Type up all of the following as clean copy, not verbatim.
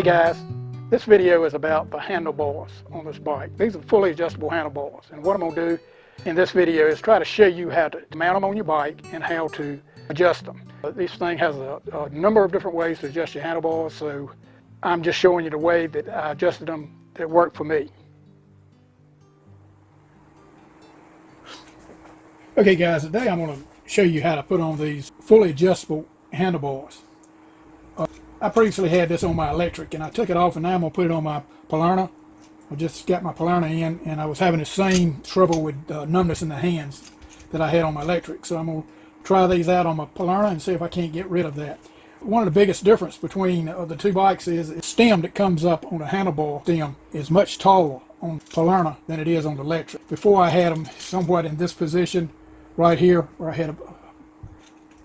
guys, this video is about the handlebars on this bike. These are fully adjustable handlebars, and what I'm going to do in this video is try to show you how to mount them on your bike and how to adjust them. This thing has a number of different ways to adjust your handlebars, so I'm just showing you the way that I adjusted them that worked for me. Okay guys, today I'm going to show you how to put on these fully adjustable handlebars. I previously had this on my electric and I took it off, and now I'm going to put it on my Palerna. I just got my Palerna in and I was having the same trouble with numbness in the hands that I had on my electric. So I'm going to try these out on my Palerna and see if I can't get rid of that. One of the biggest difference between the two bikes is the stem that comes up on the handlebar stem is much taller on Palerna than it is on the electric. Before I had them somewhat in this position right here, where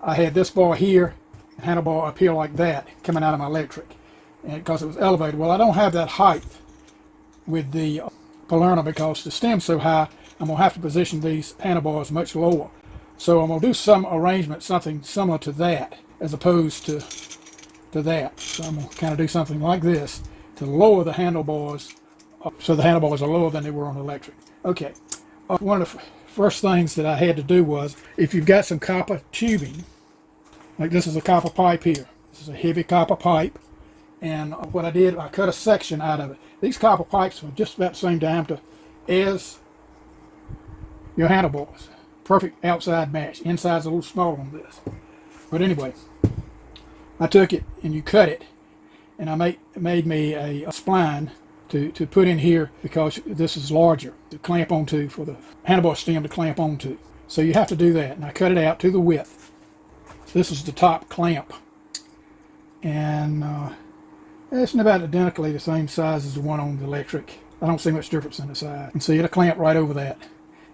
I had this bar here, handlebar up here like that coming out of my electric, and because it was elevated. Well, I don't have that height with the Palerna because the stem's so high. I'm gonna have to position these handlebars much lower. So I'm gonna do some arrangement, something similar to that, as opposed to that. So I'm gonna kind of do something like this to lower the handlebars up, so the handlebars are lower than they were on the electric. Okay. One of the first things that I had to do was, if you've got some copper tubing, like this is a copper pipe here. This is a heavy copper pipe, and what I did, I cut a section out of it. These copper pipes are just about the same diameter as your handlebars. Perfect outside match. Inside's a little smaller on this. But anyway, I took it and you cut it, and I made me a spline to put in here because this is larger to clamp onto, for the handlebar stem to clamp onto. So you have to do that, and I cut it out to the width. This is the top clamp, and it's about identically the same size as the one on the electric. I don't see much difference in the size. And see, it'll clamp right over that,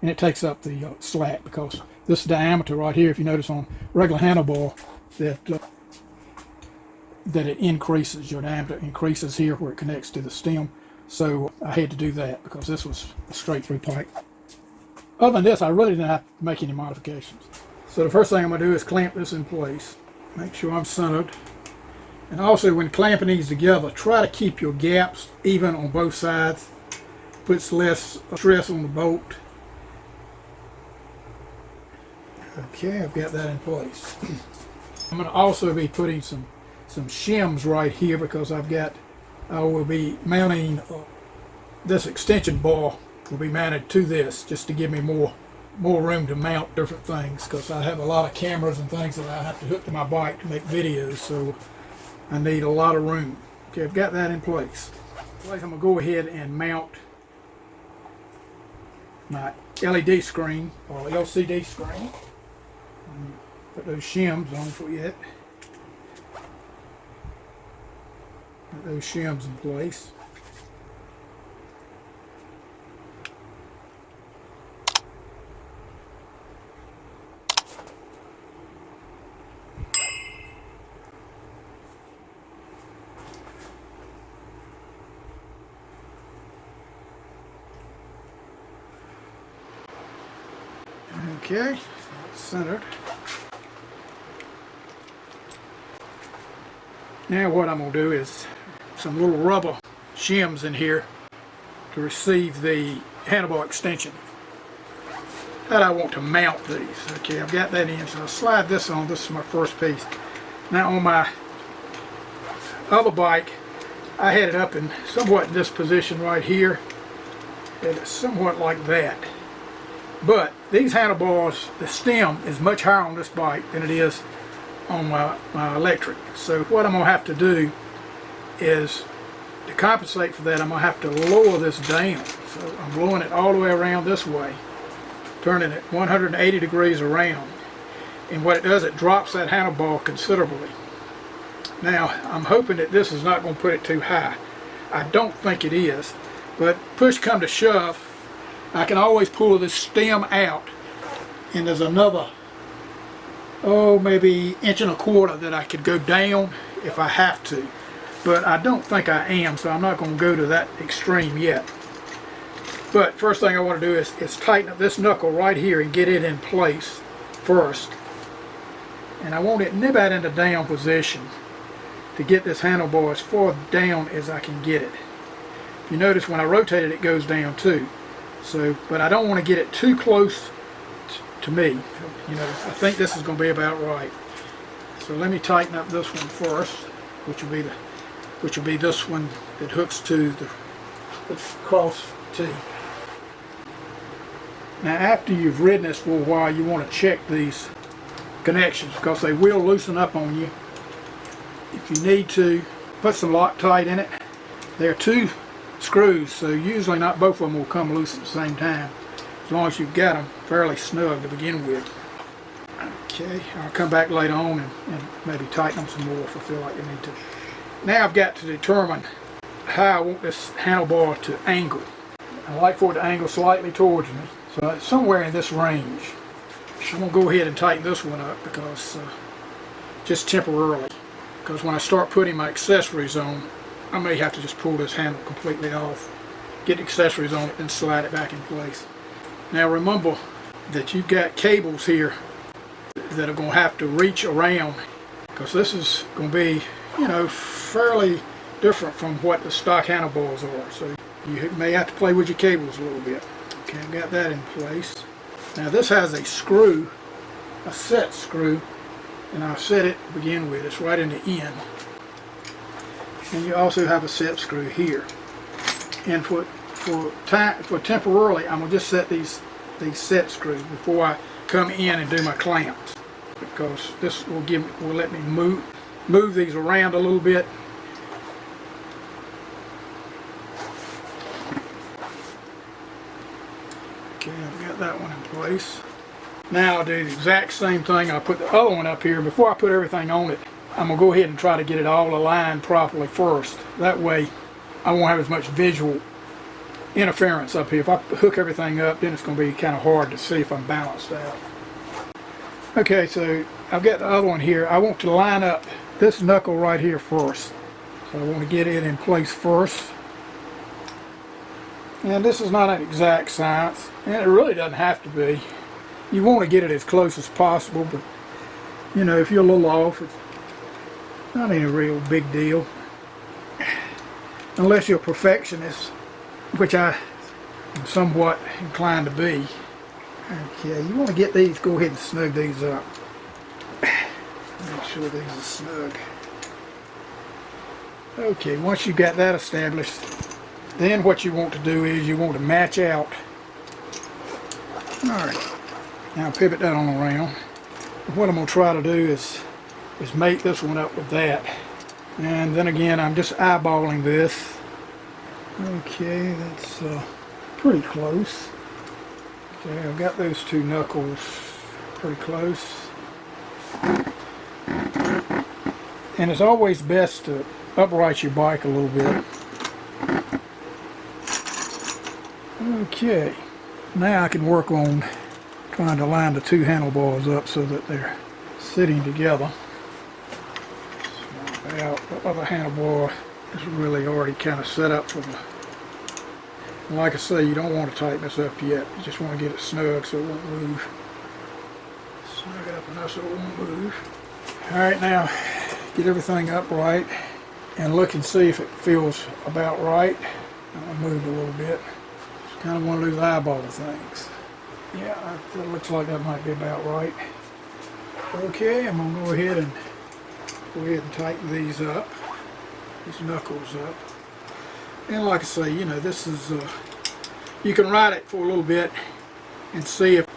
and it takes up the slack, because this diameter right here, if you notice on regular handlebar, that it increases, your diameter increases here where it connects to the stem. So I had to do that because this was a straight through pipe. Other than this, I really didn't have to make any modifications. So the first thing I'm going to do is clamp this in place. Make sure I'm centered. And also, when clamping these together, try to keep your gaps even on both sides. Puts less stress on the bolt. Okay, I've got that in place. I'm going to also be putting some shims right here, because I will be mounting this extension bar will be mounted to this, just to give me more room to mount different things, because I have a lot of cameras and things that I have to hook to my bike to make videos, so I need a lot of room. Okay, I've got that in place. I'm going to go ahead and mount my LED screen, or LCD screen. Put those shims on for it. Put those shims in place. Okay, it's centered. Now what I'm going to do is some little rubber shims in here to receive the handlebar extension that I want to mount these. Okay, I've got that in, so I'll slide this on. This is my first piece. Now on my other bike, I had it up in somewhat in this position right here. It's somewhat like that. But these handlebars, the stem is much higher on this bike than it is on my electric. So what I'm going to have to do is, to compensate for that, I'm going to have to lower this down. So I'm lowering it all the way around this way, turning it 180 degrees around. And what it does, it drops that handlebar considerably. Now, I'm hoping that this is not going to put it too high. I don't think it is, but push come to shove, I can always pull this stem out, and there's another, maybe 1.25 inches that I could go down if I have to. But I don't think I am, so I'm not going to go to that extreme yet. But first thing I want to do is tighten up this knuckle right here and get it in place first. And I want it about in the down position. to get this handlebar as far down as I can get it. You notice when I rotate it, it goes down too. So, but I don't want to get it too close to me. You know, I think this is going to be about right. So let me tighten up this one first, which will be this one that hooks to the cross T. Now after you've ridden this for a while, you want to check these connections because they will loosen up on you. If you need to, put some Loctite in it. There are 2 screws, so usually not both of them will come loose at the same time, as long as you've got them fairly snug to begin with. Okay, I'll come back later on and maybe tighten them some more if I feel like I need to. Now I've got to determine how I want this handlebar to angle. I like for it to angle slightly towards me, so it's somewhere in this range. I'm going to go ahead and tighten this one up because just temporarily, because when I start putting my accessories on, I may have to just pull this handle completely off, get the accessories on it, and slide it back in place. Now remember that you've got cables here that are going to have to reach around, because this is going to be, you know, fairly different from what the stock handlebars are. So you may have to play with your cables a little bit. Okay, I've got that in place. Now this has a screw, a set screw, and I've set it to begin with. It's right in the end. And you also have a set screw here. And for temporarily, I'm gonna just set these set screws before I come in and do my clamps, because this will let me move these around a little bit. Okay, I've got that one in place. Now I'll do the exact same thing. I'll put the other one up here. Before I put everything on it, I'm going to go ahead and try to get it all aligned properly first. That way I won't have as much visual interference up here. If I hook everything up, then it's going to be kind of hard to see if I'm balanced out. Okay, so I've got the other one here. I want to line up this knuckle right here first. So I want to get it in place first. And this is not an exact science, and it really doesn't have to be. You want to get it as close as possible, but you know, if you're a little off, it's not any real big deal. Unless you're a perfectionist, which I am somewhat inclined to be. Okay, you want to get these, go ahead and snug these up. Make sure these are snug. Okay, once you've got that established, then what you want to do is you want to match out. Alright, now pivot that on around. What I'm going to try to do is mate this one up with that. And then again, I'm just eyeballing this. Okay, that's pretty close. Okay, I've got those 2 knuckles pretty close. And it's always best to upright your bike a little bit. Okay, now I can work on trying to line the 2 handlebars up so that they're sitting together. Out. The other handlebar is really already kind of set up for the... Like I say, you don't want to tighten this up yet. You just want to get it snug so it won't move. Snug it up enough so it won't move. Alright, now get everything upright and look and see if it feels about right. I moved a little bit. Just kind of one of those eyeball things. Yeah, it looks like that might be about right. Okay, I'm going to go ahead and tighten these up, these knuckles up. And like I say, you know, this is, you can ride it for a little bit and see if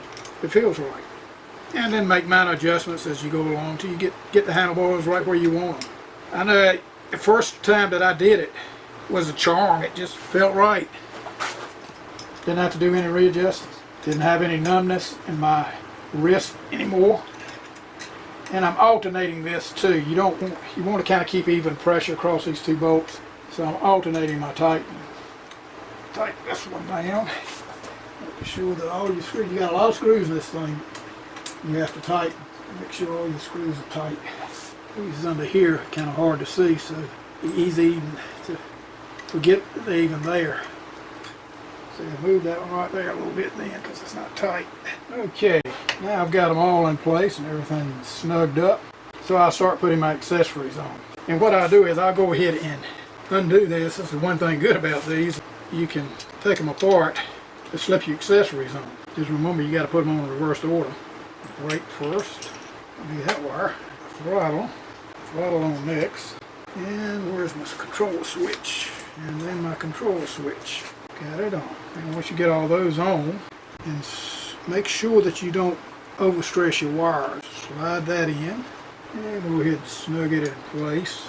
it feels right. And then make minor adjustments as you go along till you get the handlebars right where you want them. I know the first time that I did it was a charm. It just felt right. Didn't have to do any readjustments. Didn't have any numbness in my wrist anymore. And I'm alternating this too. You want to kind of keep even pressure across these 2 bolts. So I'm alternating my tightening. Tighten this one down. Make sure that all your screws, you got a lot of screws in this thing. You have to tighten. Make sure all your screws are tight. These under here are kind of hard to see, so it's easy to forget that they're even there. So I move that one right there a little bit then because it's not tight. Okay, now I've got them all in place and everything's snugged up. So I'll start putting my accessories on. And what I'll do is I'll go ahead and undo this. This is one thing good about these. You can take them apart to slip your accessories on. Just remember you got to put them on reversed order. Brake first. Do that wire. Throttle on next. And where's my control switch? And then my control switch. Got it on. And once you get all those on, and make sure that you don't overstress your wires. Slide that in. And go ahead and snug it in place.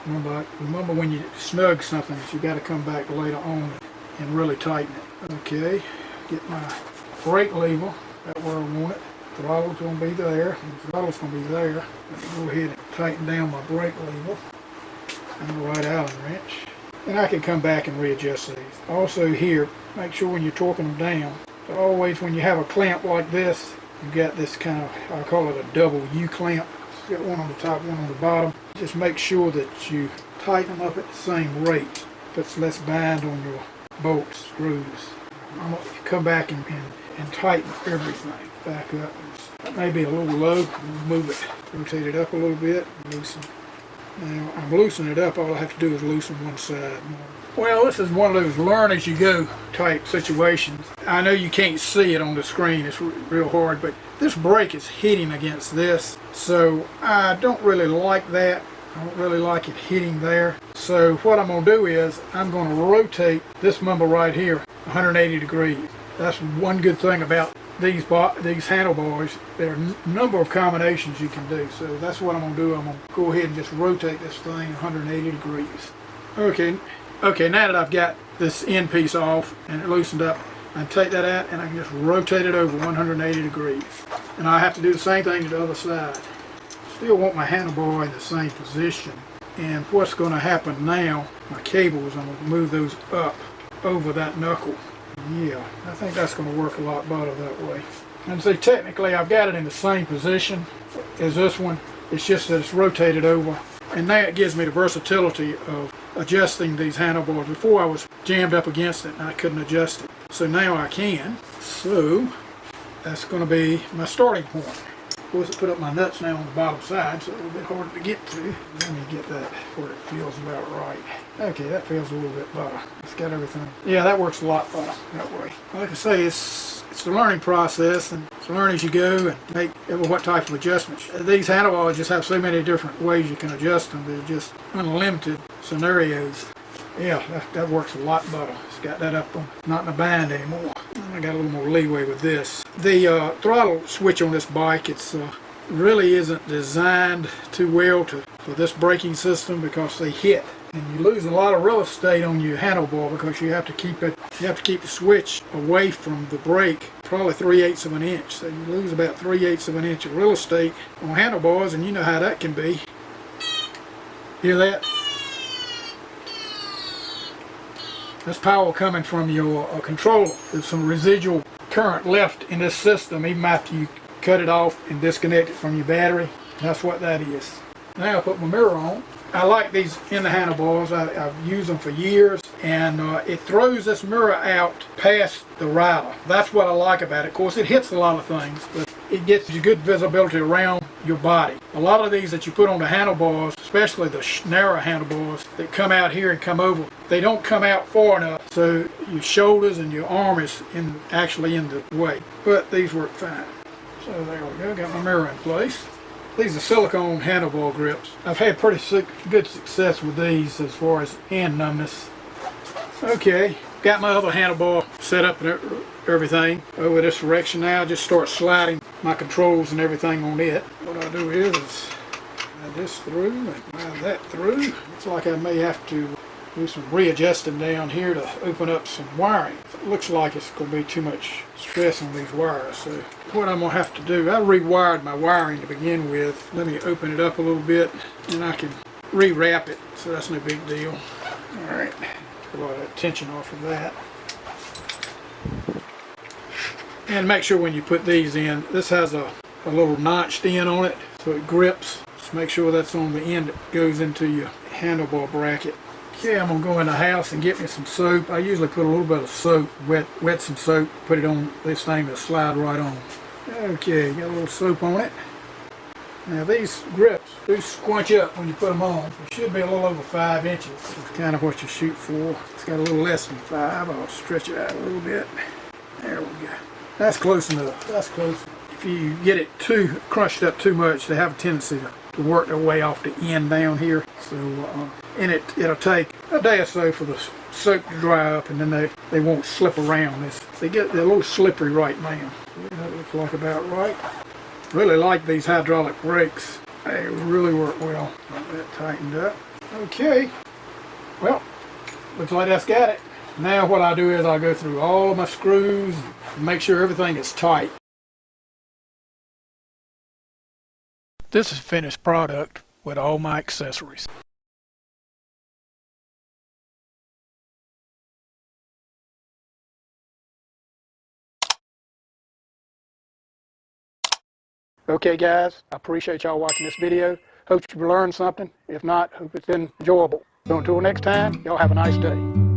Remember when you snug something, you got to come back later on and really tighten it. Okay, get my brake lever, that's where I want it. Throttle's going to be there, and the throttle's going to be there. Let me go ahead and tighten down my brake lever and the right Allen wrench. And I can come back and readjust these. Also here, make sure when you're torquing them down, so always when you have a clamp like this, you've got this kind of, I call it a double U clamp. You got one on the top, one on the bottom. Just make sure that you tighten them up at the same rate. Puts less bind on your bolts, screws. I'm going to come back and tighten everything back up. That may be a little low. Move it, rotate it up a little bit, loosen. Now I'm loosening it up. All I have to do is loosen one side more. Well, this is one of those learn as you go type situations. I know you can't see it on the screen. It's real hard, but this brake is hitting against this, so I don't really like that. I don't really like it hitting there. So what I'm going to do is I'm going to rotate this member right here 180 degrees. That's one good thing about these handlebars. There are a number of combinations you can do. So that's what I'm going to do. I'm going to go ahead and just rotate this thing 180 degrees. Okay, now that I've got this end piece off and it loosened up, I can take that out and I can just rotate it over 180 degrees. And I have to do the same thing to the other side. Still want my handlebar in the same position. And what's going to happen now, my cables, I'm going to move those up over that knuckle. Yeah, I think that's going to work a lot better that way. And see, technically I've got it in the same position as this one. It's just that it's rotated over. And now it gives me the versatility of adjusting these handlebars. Before I was jammed up against it and I couldn't adjust it. So now I can. So that's going to be my starting point. Of course, I put up my nuts now on the bottom side, so it's a little bit harder to get to. Let me get that where it feels about right. Okay, that feels a little bit better. It's got everything. Yeah, that works a lot better that way. Like I say, it's the learning process, and it's learn as you go and make what type of adjustments. These handlebars just have so many different ways you can adjust them. They're just unlimited scenarios. Yeah, that works a lot better. It's got that up on, not in a bind anymore. I got a little more leeway with this. The throttle switch on this bike, it's really isn't designed too well for this braking system because they hit, and you lose a lot of real estate on your handlebar because you have to keep the switch away from the brake, probably 3/8 of an inch. So you lose about 3/8 of an inch of real estate on handlebars, and you know how that can be. Hear that? That's power coming from your controller. There's some residual current left in this system even after you cut it off and disconnect it from your battery. That's what that is. Now I put my mirror on. I like these in the handlebars. I've used them for years, and it throws this mirror out past the rider. That's what I like about it. Of course, it hits a lot of things, but it gets you good visibility around your body. A lot of these that you put on the handlebars, especially the narrow handlebars that come out here and come over, they don't come out far enough, so your shoulders and your arm is actually in the way. But these work fine. So there we go, got my mirror in place. These are silicone handlebar grips. I've had pretty good success with these as far as hand numbness. Okay, got my other handlebar set up and everything over this direction now. Just start sliding my controls and everything on it. What I do is slide this through and slide that through. Looks like I may have to do some readjusting down here to open up some wiring. It looks like it's going to be too much stress on these wires. So what I'm going to have to do, I rewired my wiring to begin with. Let me open it up a little bit and I can rewrap it, so that's no big deal. Alright, a lot of tension off of that. And make sure when you put these in, this has a little notched end on it so it grips. Just make sure that's on the end that goes into your handlebar bracket. Okay, I'm going to go in the house and get me some soap. I usually put a little bit of soap, wet some soap, put it on this thing to slide right on. Okay, got a little soap on it. Now these grips do squinch up when you put them on. It should be a little over 5 inches. That's kind of what you shoot for. It's got a little less than 5. I'll stretch it out a little bit. There we go. That's close enough. That's close. If you get it too crunched up too much, they have a tendency to work their way off the end down here. So and it'll take a day or so for the soap to dry up, and then they won't slip around. They're a little slippery right now. That looks like about right. Really like these hydraulic brakes. They really work well. Got that tightened up. Okay. Well, looks like that's got it. Now what I do is I go through all of my screws and make sure everything is tight. This is finished product with all my accessories. Okay guys, I appreciate y'all watching this video. Hope you learned something. If not, hope it's been enjoyable. So until next time, y'all have a nice day.